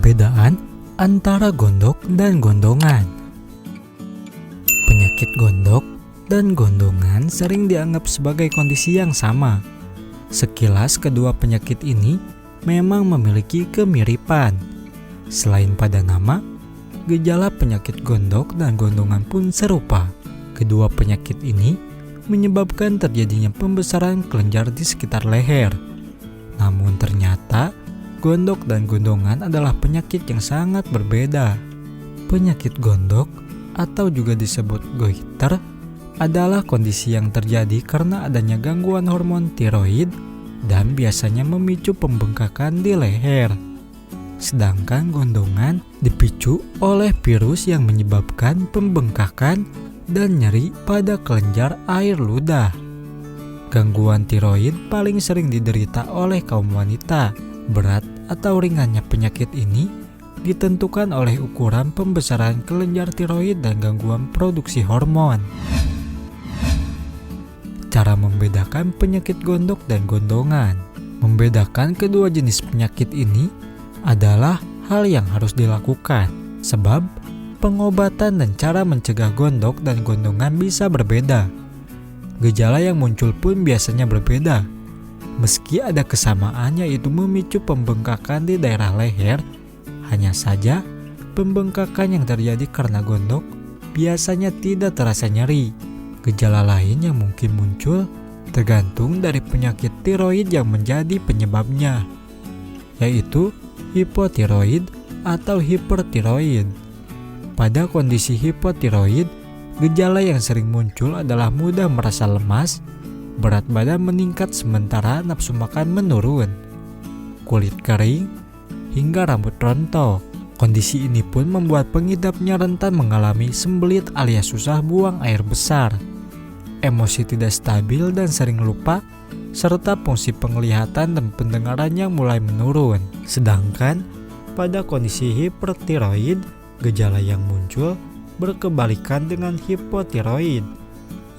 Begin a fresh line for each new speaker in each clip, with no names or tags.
Perbedaan antara gondok dan gondongan. Penyakit gondok dan gondongan sering dianggap sebagai kondisi yang sama. Sekilas kedua penyakit ini memang memiliki kemiripan. Selain pada nama, gejala penyakit gondok dan gondongan pun serupa. Kedua penyakit ini menyebabkan terjadinya pembesaran kelenjar di sekitar leher. Namun ternyata gondok dan gondongan adalah penyakit yang sangat berbeda. Penyakit gondok atau juga disebut goiter adalah kondisi yang terjadi karena adanya gangguan hormon tiroid dan biasanya memicu pembengkakan di leher. Sedangkan gondongan dipicu oleh virus yang menyebabkan pembengkakan dan nyeri pada kelenjar air ludah. Gangguan tiroid paling sering diderita oleh kaum wanita. Berat atau ringannya penyakit ini ditentukan oleh ukuran pembesaran kelenjar tiroid dan gangguan produksi hormon. Cara membedakan penyakit gondok dan gondongan. Membedakan kedua jenis penyakit ini adalah hal yang harus dilakukan, sebab pengobatan dan cara mencegah gondok dan gondongan bisa berbeda. Gejala yang muncul pun biasanya berbeda. Meski ada kesamaan yaitu memicu pembengkakan di daerah leher, hanya saja pembengkakan yang terjadi karena gondok biasanya tidak terasa nyeri. Gejala lain yang mungkin muncul tergantung dari penyakit tiroid yang menjadi penyebabnya, yaitu hipotiroid atau hipertiroid. Pada kondisi hipotiroid, gejala yang sering muncul adalah mudah merasa lemas, berat badan meningkat sementara nafsu makan menurun, kulit kering, hingga rambut rontok. Kondisi ini pun membuat pengidapnya rentan mengalami sembelit alias susah buang air besar, emosi tidak stabil dan sering lupa, serta fungsi penglihatan dan pendengaran yang mulai menurun. Sedangkan pada kondisi hipertiroid, gejala yang muncul berkebalikan dengan hipotiroid,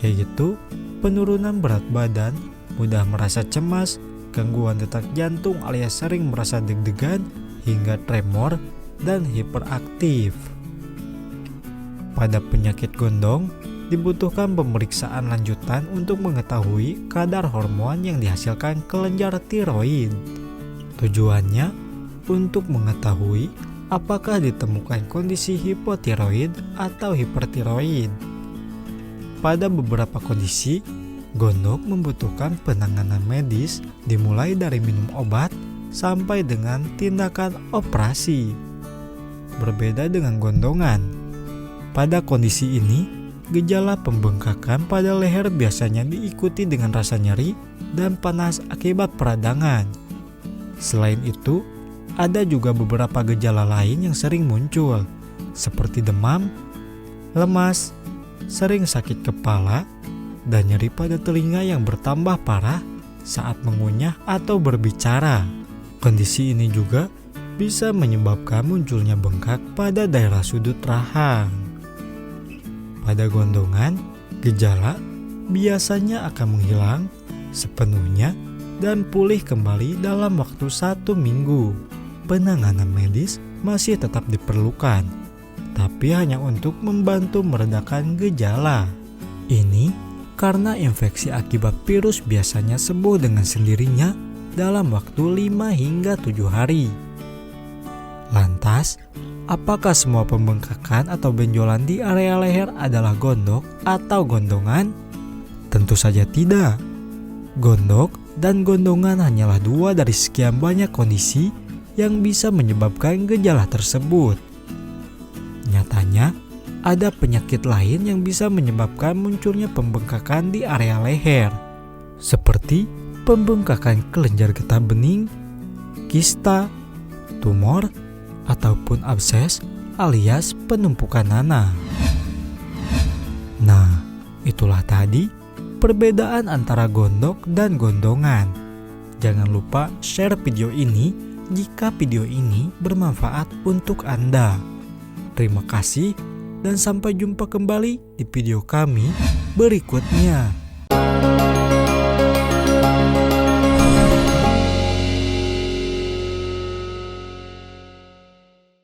yaitu penurunan berat badan, mudah merasa cemas, gangguan detak jantung alias sering merasa deg-degan, hingga tremor dan hiperaktif. Pada penyakit gondong, dibutuhkan pemeriksaan lanjutan untuk mengetahui kadar hormon yang dihasilkan kelenjar tiroid. Tujuannya untuk mengetahui apakah ditemukan kondisi hipotiroid atau hipertiroid. Pada beberapa kondisi, gondok membutuhkan penanganan medis dimulai dari minum obat sampai dengan tindakan operasi. Berbeda dengan gondongan. Pada kondisi ini, gejala pembengkakan pada leher biasanya diikuti dengan rasa nyeri dan panas akibat peradangan. Selain itu, ada juga beberapa gejala lain yang sering muncul, seperti demam, lemas, sering sakit kepala, dan nyeri pada telinga yang bertambah parah saat mengunyah atau berbicara. Kondisi ini juga bisa menyebabkan munculnya bengkak pada daerah sudut rahang. Pada gondongan, gejala biasanya akan menghilang sepenuhnya dan pulih kembali dalam waktu 1 minggu. Penanganan medis masih tetap diperlukan, tapi hanya untuk membantu meredakan gejala. Ini karena infeksi akibat virus biasanya sembuh dengan sendirinya dalam waktu 5 hingga 7 hari. Lantas, apakah semua pembengkakan atau benjolan di area leher adalah gondok atau gondongan? Tentu saja tidak. Gondok dan gondongan hanyalah 2 dari sekian banyak kondisi yang bisa menyebabkan gejala tersebut. Nyatanya, ada penyakit lain yang bisa menyebabkan munculnya pembengkakan di area leher, seperti pembengkakan kelenjar getah bening, kista, tumor, ataupun abses alias penumpukan nanah. Nah, itulah tadi perbedaan antara gondok dan gondongan. Jangan lupa share video ini jika video ini bermanfaat untuk Anda. Terima kasih dan sampai jumpa kembali di video kami berikutnya.